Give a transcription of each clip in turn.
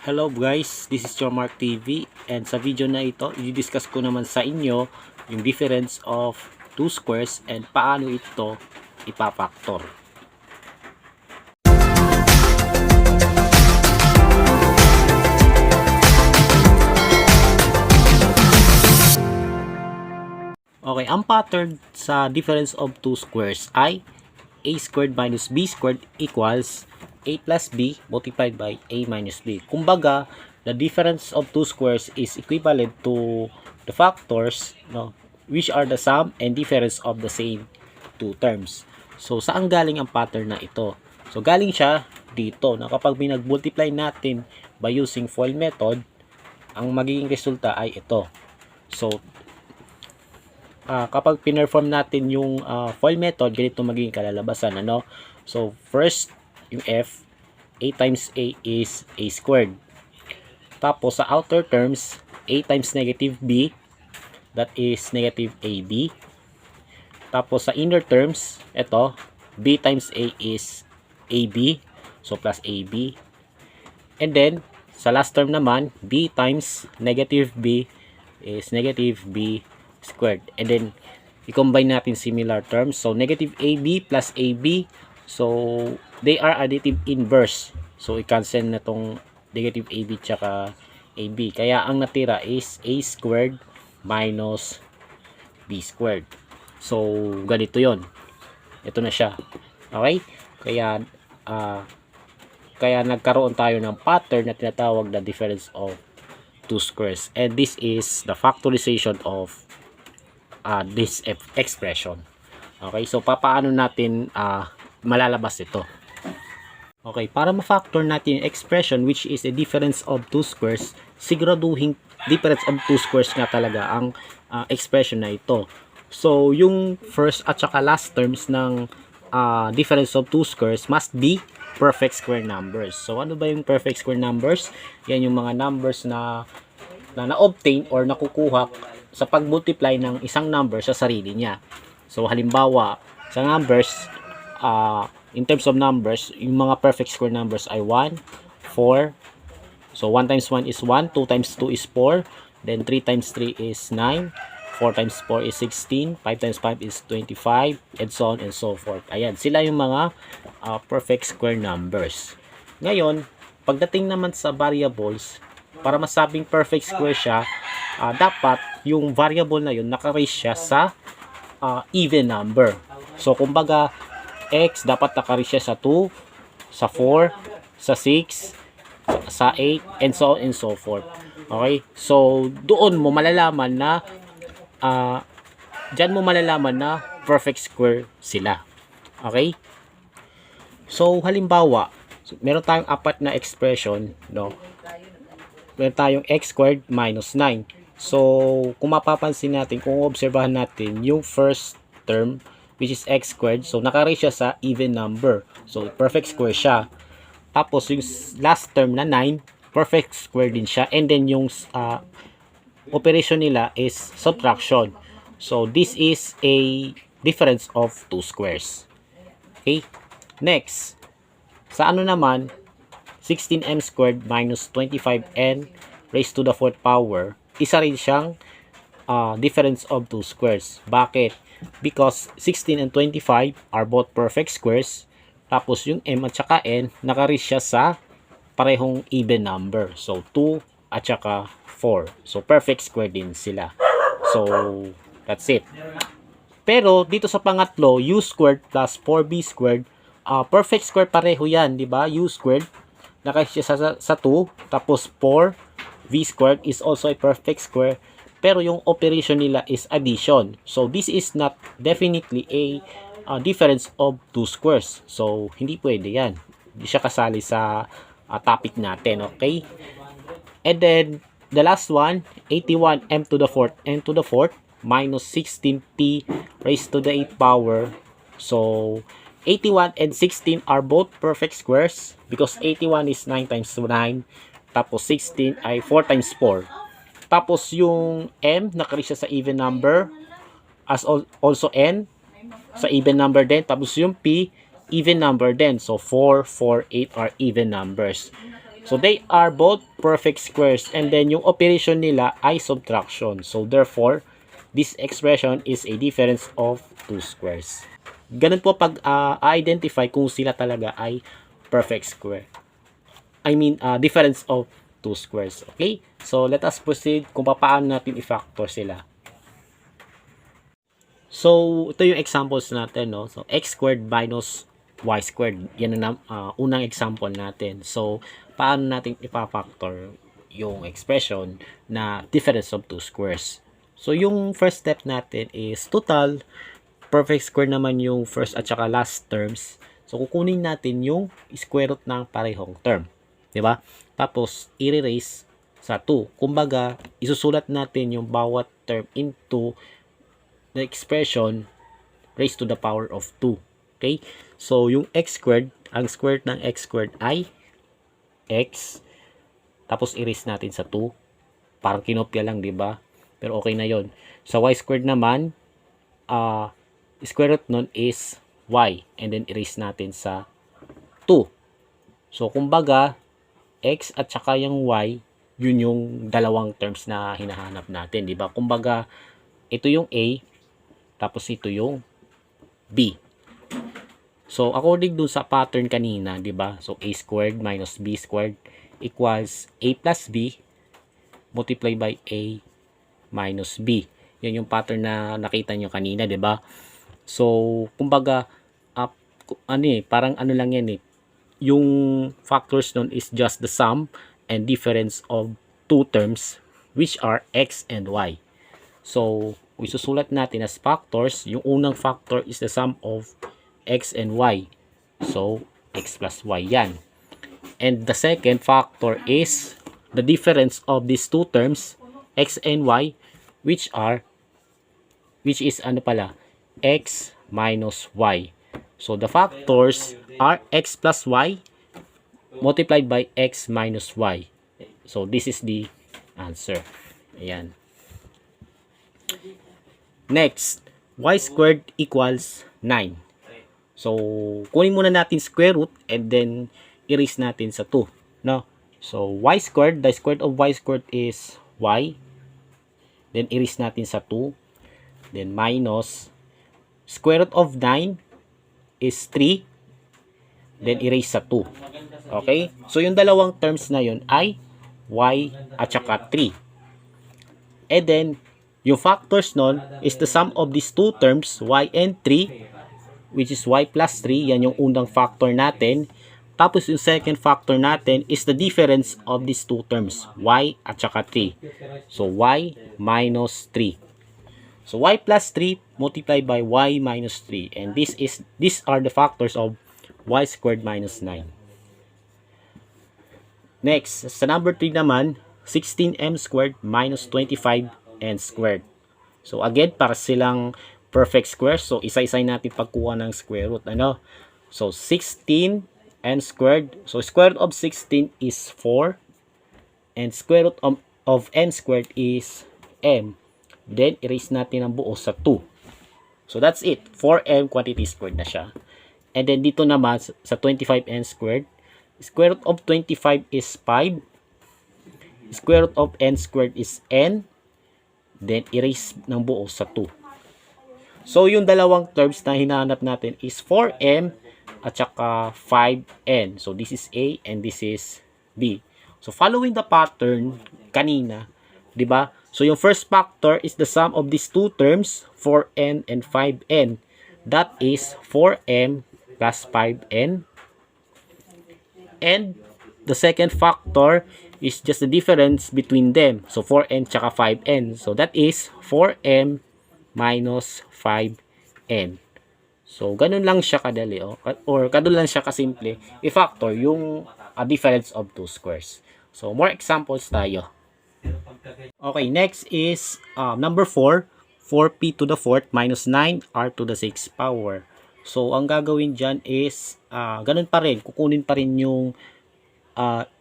Hello guys, this is your Mark TV, and sa video na ito, i-discuss ko naman sa inyo yung difference of two squares and paano ito ipapactor. Okay, ang pattern sa difference of two squares ay a squared minus b squared equals a plus b multiplied by a minus b. Kumbaga, the difference of two squares is equivalent to the factors, no, which are the sum and difference of the same two terms. So, saan galing ang pattern na ito? So, galing siya dito na kapag binag-multiply natin by using FOIL method, ang magiging resulta ay ito. So, kapag pinerform natin yung FOIL method, ganito magiging kalalabasan, ano? So, first, yung f, a times a is a squared. Tapos, sa outer terms, a times negative b, that is negative ab. Tapos, sa inner terms, ito, b times a is ab, so plus ab. And then, sa last term naman, b times negative b is negative b squared. And then, i-combine natin similar terms. So, negative AB plus AB. So, they are additive inverse. So, i-cancel na tong negative AB tsaka AB. Kaya, ang natira is A squared minus B squared. So, ganito yon. Ito na siya. Okay? Kaya, nagkaroon tayo ng pattern na tinatawag na difference of two squares. And this is the factorization of this expression. Okay, so paano natin malalabas ito? Okay, para ma-factor natin yung expression which is a difference of two squares, siguraduhin difference of two squares nga talaga ang expression na ito. So, yung first at saka last terms ng difference of two squares must be perfect square numbers. So, ano ba yung perfect square numbers? Yan yung mga numbers na na-obtain or nakukuha sa pag-multiply ng isang number sa sarili niya. So, halimbawa, sa numbers, in terms of numbers, yung mga perfect square numbers ay 1, 4. So, 1 times 1 is 1, 2 times 2 is 4, then 3 times 3 is 9, 4 times 4 is 16, 5 times 5 is 25, and so on and so forth. Ayan, sila yung mga perfect square numbers. Ngayon, pagdating naman sa variables, para masabing perfect square siya, dapat yung variable na yun naka-raise siya sa even number. So, kumbaga, x dapat naka-raise siya sa 2, sa 4, sa 6, sa 8, and so on and so forth. Okay? So, doon mo malalaman na dyan mo malalaman na perfect square sila. Okay? So, halimbawa, meron tayong apat na expression, no? Meron tayong x squared minus 9. So, kung mapapansin natin, kung obserbahan natin yung first term, which is x squared, so naka-raise siya sa even number. So, perfect square siya. Tapos, yung last term na 9, perfect square din siya. And then, yung operation nila is subtraction. So, this is a difference of two squares. Okay? Next, sa ano naman, 16m squared minus 25n raised to the 4th power, isa rin siyang difference of two squares. Bakit? Because 16 and 25 are both perfect squares. Tapos yung m at saka n, naka-raise siya sa parehong even number. So, 2 at saka 4. So, perfect square din sila. So, that's it. Pero, dito sa pangatlo, u squared plus 4b squared, perfect square pareho yan, di ba? U squared, naka-raise siya sa 2, tapos 4, v squared is also a perfect square, pero yung operation nila is addition. So, this is not definitely a difference of two squares. So, hindi pwede yan. Hindi siya kasali sa topic natin, okay? And then, the last one, 81m to the 4th n to the 4th minus 16p raised to the 8th power. So, 81 and 16 are both perfect squares because 81 is 9 times 9. Tapos 16 ay 4 times 4. Tapos yung m, naka-raise siya sa even number. As also n, sa even number din. Tapos yung p, even number din. So 4, 4, 8 are even numbers. So they are both perfect squares, and then yung operation nila ay subtraction. So therefore, this expression is a difference of two squares. Ganun po pag identify kung sila talaga ay perfect square. I mean, difference of two squares. Okay? So let us proceed kung paano natin i-factor sila. So, ito yung examples natin, no? So, x squared minus y squared. Yan ang unang example natin. So, paano natin ipa-factor yung expression na difference of two squares? So, yung first step natin is total. Perfect square naman yung first at saka last terms. So, kukunin natin yung square root ng parehong term. 'Di ba? Tapos, i-erase sa 2. Kumbaga, isusulat natin yung bawat term into the expression raised to the power of 2. Okay? So, yung x squared, ang square root ng x squared ay x. Tapos, erase natin sa 2. Parang kinopya lang, di ba? Pero okay na yon. Sa y squared naman, square root nun is y. And then, erase natin sa 2. So, kumbaga, x at saka yung y, yun yung dalawang terms na hinahanap natin, di ba? Kumbaga, ito yung a, tapos ito yung b. So, according dun sa pattern kanina, di ba? So, a squared minus b squared equals a plus b multiplied by a minus b. Yan yung pattern na nakita nyo kanina, di ba? So, kumbaga, parang ano lang yan eh. Yung factors nun is just the sum and difference of two terms which are x and y. So, isusulat natin as factors. Yung unang factor is the sum of x and y. So, x plus y yan. And the second factor is the difference of these two terms, x and y, which is ano pala, x minus y. So, the factors are x plus y multiplied by x minus y. So, this is the answer. Ayan. Next, y squared equals 9. So, kunin muna natin square root and then erase natin sa 2. No? So, y squared, the square root of y squared is y. Then, erase natin sa 2. Then, minus square root of 9 is 3. Then, erase sa 2. Okay? So, yung dalawang terms na yun ay y at saka 3. And then, yung factors nun is the sum of these two terms, y and 3, which is y plus 3. Yan yung unang factor natin. Tapos, yung second factor natin is the difference of these two terms, y at saka 3. So, y minus 3. So, y plus 3 multiplied by y minus 3. And these are the factors of y squared minus 9. Next, sa number 3 naman, 16m squared minus 25n squared. So, again, para silang perfect squares. So, isa-isay natin pagkuha ng square root. Ano? So, 16n squared. So, square root of 16 is 4. And square root of m squared is m. Then, erase natin ang buo sa 2. So, that's it. 4m quantity squared na siya. And then, dito naman, sa 25n squared, square root of 25 is 5. Square root of n squared is n. Then, erase ng buo sa 2. So, yung dalawang terms na hinahanap natin is 4m at saka 5n. So, this is A and this is B. So, following the pattern kanina, di ba? So, yung first factor is the sum of these two terms, 4n and 5n. That is 4m plus 5n. And the second factor is just the difference between them. So, 4n tsaka 5n. So, that is 4m minus 5n. So, ganun lang siya kadali. Or ganun lang siya kasimple. I-factor yung difference of two squares. So, more examples tayo. Okay, next is number 4. 4p to the 4th minus 9r to the 6th power. So, ang gagawin dyan is, ganun pa rin. Kukunin pa rin yung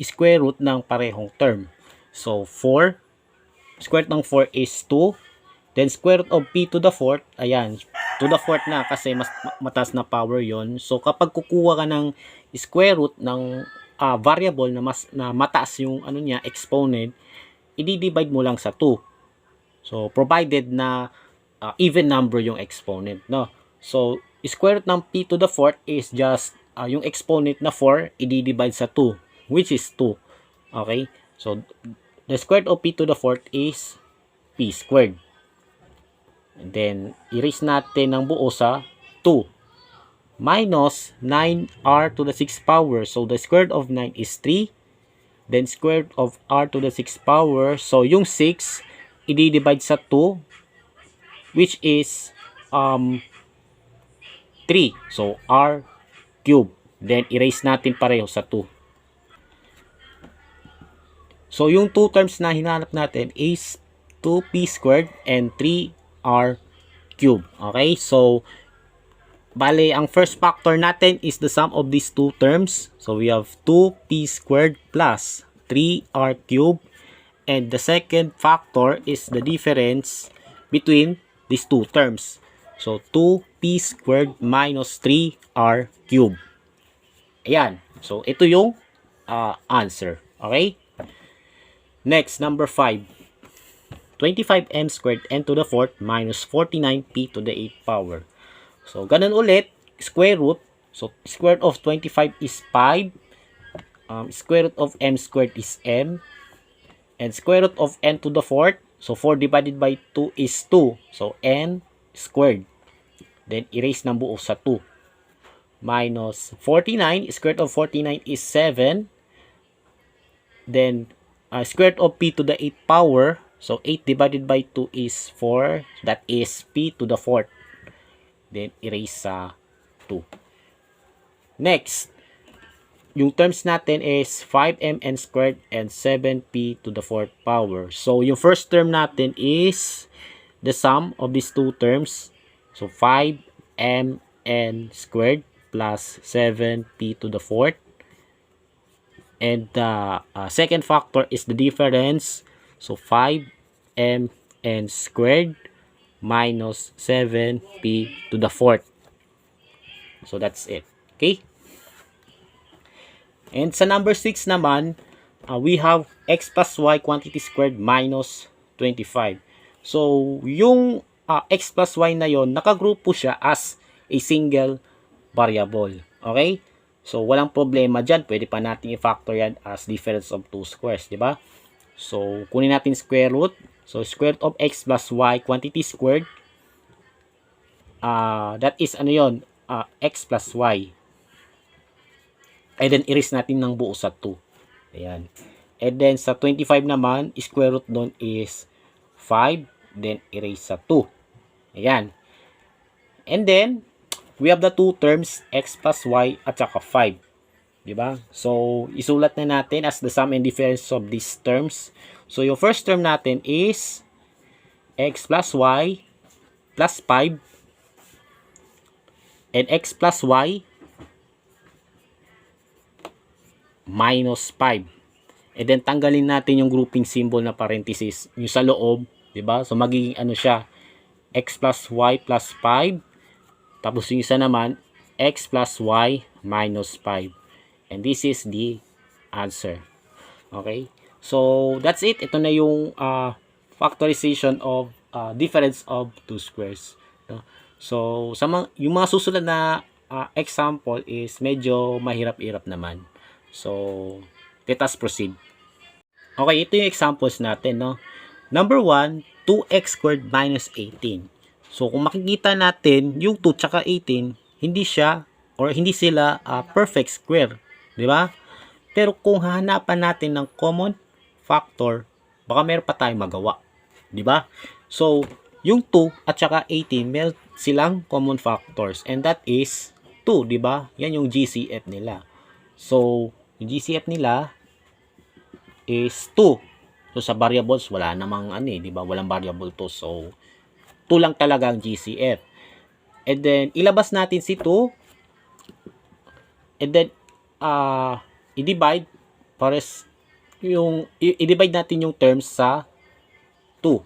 square root ng parehong term. So, 4. Square root ng 4 is 2. Then, square root of p to the 4th. Ayan. To the 4th na kasi mas mataas na power yon. So, kapag kukuha ka ng square root ng variable na mataas yung ano niya, exponent, i-divide mo lang sa 2. So, provided na even number yung exponent, no? So, square root ng p to the fourth is just yung exponent na 4, i-divide sa 2, which is 2. Okay? So, the square root of p to the fourth is p squared. And then, erase natin ng buo sa 2. Minus 9r to the 6th power. So, the square root of 9 is 3. Then, square root of r to the 6th power. So, yung 6, i-divide sa 2, which is 3. So, r cube. Then, erase natin pareho sa 2. So, yung 2 terms na hinanap natin is 2p squared and 3r cube. Okay? So, bale, ang first factor natin is the sum of these two terms. So, we have 2p squared plus 3r cube. And the second factor is the difference between these two terms. So, 2p squared minus 3r cube. Ayan. So, ito yung answer. Okay? Next, number 5. 25m squared n to the 4th minus 49p to the 8th power. So, ganun ulit. Square root. So, square root of 25 is 5. Square root of m squared is m. And square root of n to the 4th. So, 4 divided by 2 is 2. So, n squared. Then, erase ng buo sa 2. Minus 49. Square root of 49 is 7. Then, square root of p to the 8th power. So, 8 divided by 2 is 4. That is p to the 4th. Then, erase sa 2. Next, yung terms natin is 5mn squared and 7p to the 4th power. So, yung first term natin is the sum of these two terms. So, 5mn squared plus 7p to the 4th. And the second factor is the difference. So, 5mn squared minus 7p to the 4th. So, that's it. Okay? And sa number 6 naman, we have x plus y quantity squared minus 25. So, yung x plus y na yon, nakagrupo siya as a single variable. Okay? So, walang problema dyan. Pwede pa natin i-factor yan as difference of two squares. Diba? So, kunin natin square root. So, square root of x plus y quantity squared. That is, ano yun? X plus y. And then, erase natin ng buo sa 2. Ayan. And then, sa 25 naman, square root doon is 5. Then, erase sa 2. Ayan. And then, we have the two terms, x plus y at saka 5. Diba? So, isulat na natin as the sum and difference of these terms. So, yung first term natin is x plus y plus 5 and x plus y minus 5. And then, tanggalin natin yung grouping symbol na parenthesis, yung sa loob. Diba? So, magiging ano siya, x plus y plus 5. Tapos, yung isa naman, x plus y minus 5. And this is the answer. Okay? So, that's it. Ito na yung factorization of difference of two squares. No? So, yung mga susunod na example is medyo mahirap-hirap naman. So, let us proceed. Okay, ito yung examples natin. No? Number 1, 2x squared minus 18. So, kung makikita natin, yung 2 tsaka 18, hindi sila perfect square. Di ba? Pero kung hahanapan natin ng common factor, baka meron pa tayong magawa. Di ba? So, yung 2 at saka 18, meron silang common factors. And that is 2, di ba? Yan yung GCF nila. So, yung GCF nila is 2. So, sa variables, wala namang di ba? Walang variable to. So, 2 lang talaga ang GCF. And then, ilabas natin si 2. And then, i-divide i-divide natin yung terms sa 2.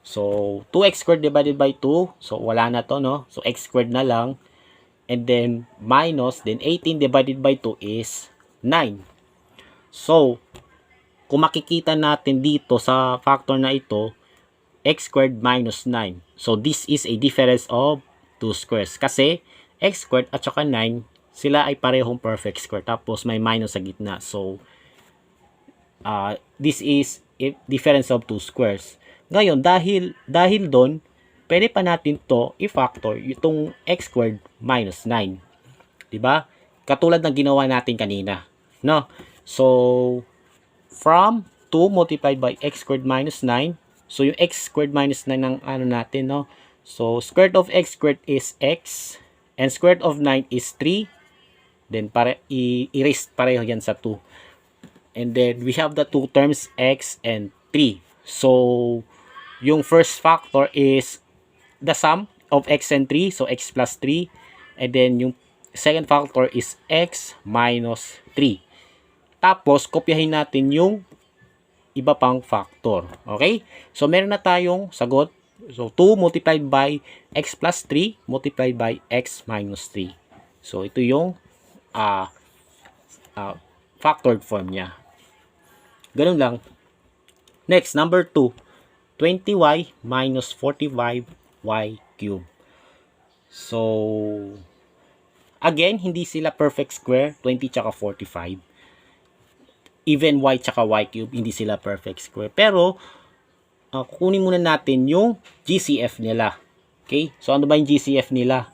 So, 2x squared divided by 2. So, wala na to, no? So, x squared na lang. And then, minus, then 18 divided by 2 is 9. So, kung makikita natin dito sa factor na ito, x squared minus 9. So, this is a difference of 2 squares. Kasi, x squared at saka 9, sila ay parehong perfect square. Tapos, may minus sa gitna. So, this is a difference of 2 squares. Ngayon, dahil doon, pwede pa natin to i-factor itong x squared minus 9. Diba? Katulad ng ginawa natin kanina. No? So, from 2 multiplied by x squared minus 9. So, yung x squared minus 9 ng ano natin, no? So, square root of x squared is x. And square root of 9 is 3. Then, i-erase pareho yan sa 2. And then, we have the two terms x and 3. So, yung first factor is the sum of x and 3. So, x plus 3. And then, yung second factor is x minus 3. Tapos, kopyahin natin yung iba pang factor. Okay? So, meron na tayong sagot. So, 2 multiplied by x plus 3 multiplied by x minus 3. So, ito yung factored form niya. Ganun lang. Next, number 2. 20y minus 45y cubed. So, again, hindi sila perfect square. 20 tsaka 45. Even y tsaka y cube, hindi sila perfect square. Pero, kukunin muna natin yung GCF nila. Okay? So, ano ba yung GCF nila?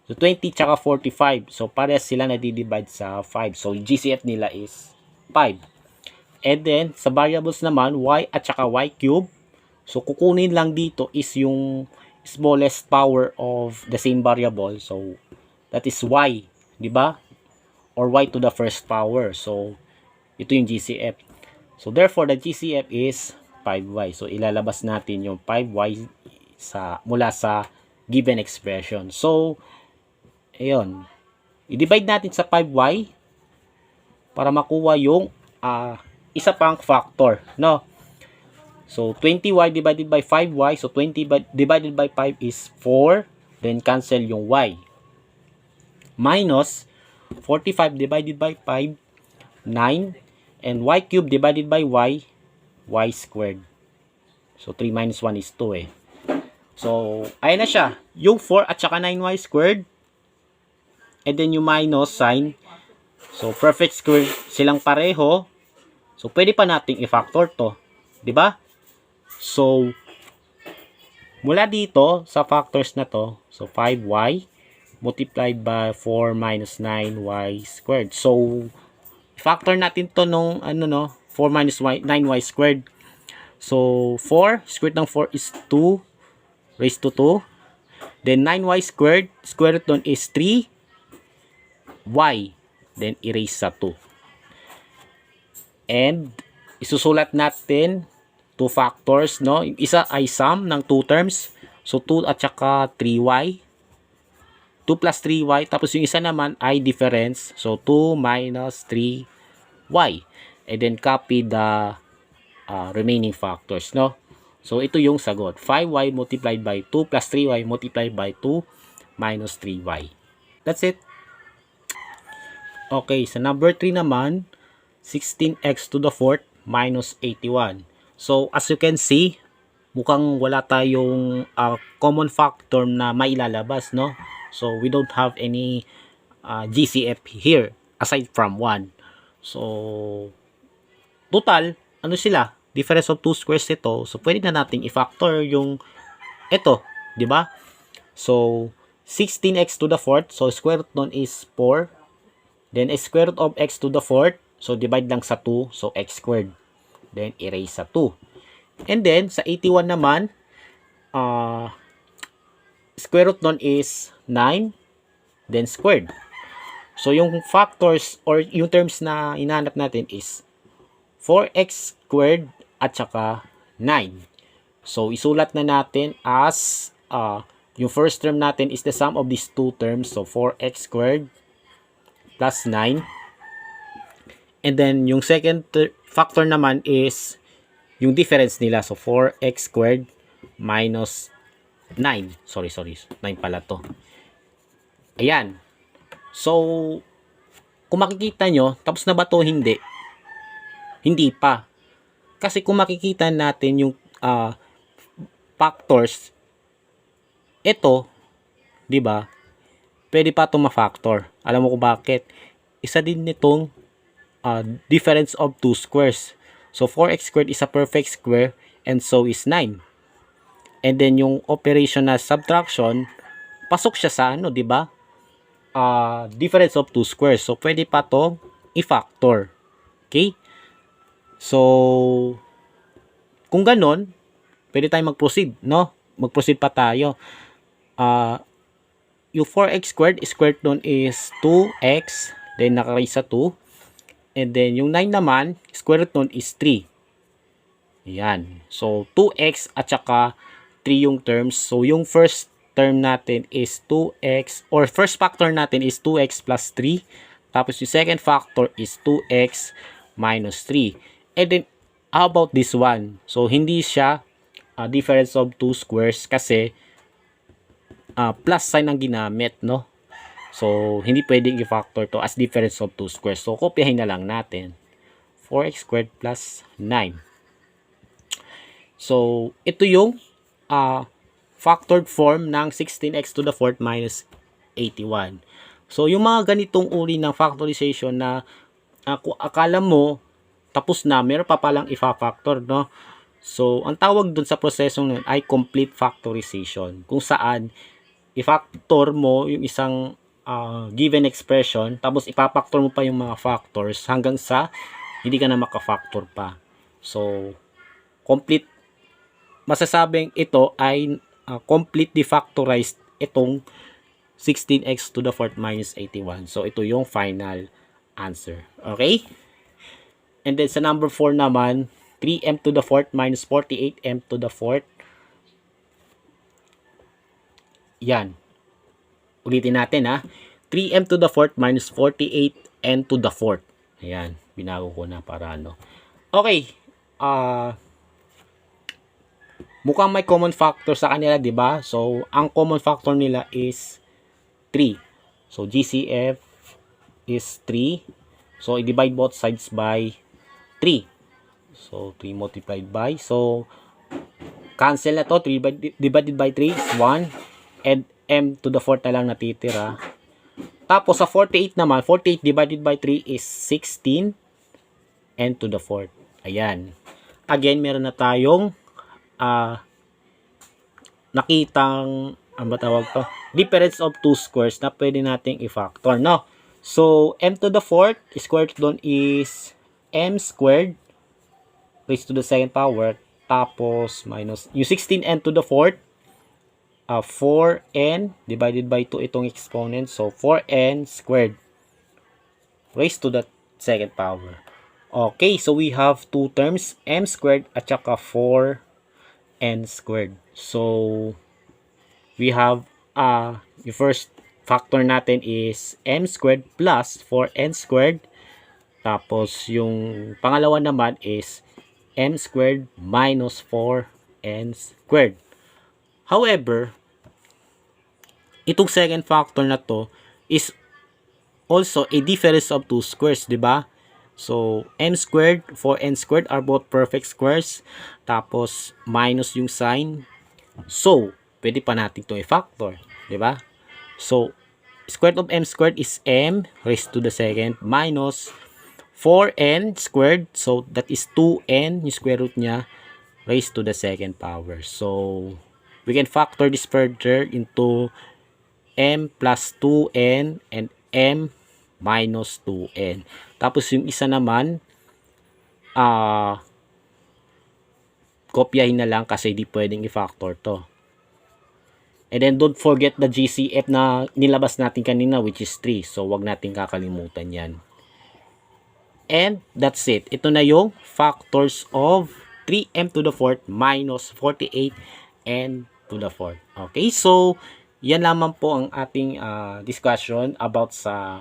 So, 20 tsaka 45. So, parehas sila na-divide sa 5. So, yung GCF nila is 5. And then, sa variables naman, y at saka y cube. So, kukunin lang dito is yung smallest power of the same variable. So, that is y. Diba? Or y to the first power. So, ito yung GCF. So, therefore, the GCF is 5y. So, ilalabas natin yung 5y mula sa given expression. So, ayun. I-divide natin sa 5y para makuha yung isa pang factor. No? So, 20y divided by 5y. So, 20 divided by 5 is 4. Then, cancel yung y. Minus 45 divided by 5, 9. And y cubed divided by y, y squared. So, 3 minus 1 is 2 eh. So, ayan na siya. Yung 4 at saka 9y squared. And then yung minus sign. So, perfect square silang pareho. So, pwede pa nating i-factor to. 'Di ba? So, mula dito sa factors na to, so 5y multiplied by 4 minus 9y squared. So, factor natin to nung 4 minus 9y squared. So, 4, square root ng 4 is 2 raised to 2. Then, 9y squared, square root nun is 3y. Then, erase sa 2. And, isusulat natin 2 factors, no? Yung isa ay sum ng 2 terms. So, 2 at saka 3y. 2 plus 3y. Tapos, yung isa naman ay difference. So, 2 minus 3y. And then, copy the remaining factors, no? So, ito yung sagot. 5y multiplied by 2 plus 3y multiplied by 2 minus 3y. That's it. Okay, sa number 3 naman, 16x to the 4th minus 81. So, as you can see, mukhang wala tayong common factor na mailalabas, no? So, we don't have any GCF here aside from 1. So, total, ano sila? Difference of 2 squares ito. So, pwede na nating i-factor yung ito, di ba? So, 16x to the 4th. So, square root nun is 4. Then, square root of x to the 4th. So, divide lang sa 2. So, x squared. Then, erase sa 2. And then, sa 81 naman, square root nun is 9. Then, squared. So, yung factors or yung terms na hinahanap natin is 4x squared at saka 9. So, isulat na natin as yung first term natin is the sum of these two terms. So, 4x squared plus 9. And then, yung second factor naman is yung difference nila. So, 4x squared minus 9. Sorry. 9 pala to. Ayan. So, kung makikita nyo, tapos na ba to? Hindi. Hindi pa. Kasi kung makikita natin yung factors, ito, di ba? Pwede pa ito ma-factor. Alam mo kung bakit? Isa din nitong difference of two squares. So 4x squared is a perfect square and so is 9. And then yung operation na subtraction, pasok siya sa ano, di ba? Difference of two squares. So pwede pa to i-factor. Okay? So kung ganon, pwede tayong mag-proceed, no? Mag-proceed pa tayo. Yung 4x squared nun is 2x, then nakaraise sa 2. And then yung 9 naman, square root nun is 3. Ayan. So 2x at saka 3 yung terms. So yung first term natin is 2x, or first factor natin is 2x plus 3. Tapos yung second factor is 2x minus 3. And then, how about this one? So hindi siya difference of two squares kasi plus sign ang ginamit, no? So, hindi pwedeng i-factor to as difference of two squares. So, kopyahin na lang natin. 4x squared plus 9. So, ito yung factored form ng 16x to the 4th minus 81. So, yung mga ganitong uri ng factorization na kung akala mo tapos na, meron pa palang i-factor, no? So, ang tawag dun sa prosesong nun ay complete factorization. Kung saan, i-factor mo yung isang given expression, tapos ipapactor mo pa yung mga factors hanggang sa hindi ka na maka-factor pa. So, complete, masasabing ito ay completely factorized itong 16x to the 4th minus 81. So, ito yung final answer. Okay? And then, sa number 4 naman, 3m to the 4th minus 48m to the 4th. Yan. Ulitin natin ha. 3m to the 4th minus 48n to the 4th. Ayan. Binago ko na para ano. Okay. Mukhang may common factor sa kanila, di ba? So, ang common factor nila is 3. So, GCF is 3. So, i-divide both sides by 3. So, 3 multiplied by. So, cancel na to. 3 divided by 3 is 1. And m to the 4th na lang natitira. Tapos sa 48 naman, 48 divided by 3 is 16 n to the 4th. Ayan. Again, meron na tayong nakitang, ano ba tawag to? Difference of two squares na pwede nating i-factor, no? So, m to the 4th, square root doon is m squared raised to the second power. Tapos, minus, yung 16n to the 4th, 4n divided by 2 itong exponent. So, 4n squared raised to the second power. Okay, so we have two terms, m squared at saka 4n squared. So, we have, yung first factor natin is m squared plus 4n squared. Tapos, yung pangalawa naman is m squared minus 4n squared. However, itong second factor na to is also a difference of two squares, di ba? So, m squared, 4n squared are both perfect squares. Tapos, minus yung sign. So, pwede pa natin ito i-factor, di ba? So, square root of m squared is m raised to the second minus 4n squared. So, that is 2n, yung square root niya, raised to the second power. So, we can factor this further into m plus 2n and m minus 2n. Tapos yung isa naman, kopyahin na lang kasi di pwedeng i-factor to. And then don't forget the GCF na nilabas natin kanina, which is 3. So, wag natin kakalimutan yan. And that's it. Ito na yung factors of 3m to the 4th minus 48n to the 4th. Okay, so yan lamang po ang ating discussion about sa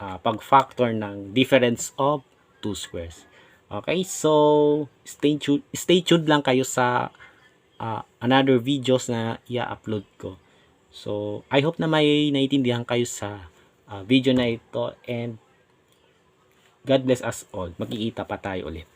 pag-factor ng difference of two squares. Okay, so stay tuned lang kayo sa another videos na i-upload ko. So, I hope na may naiintindihan kayo sa video na ito, and God bless us all. Magkikita pa tayo ulit.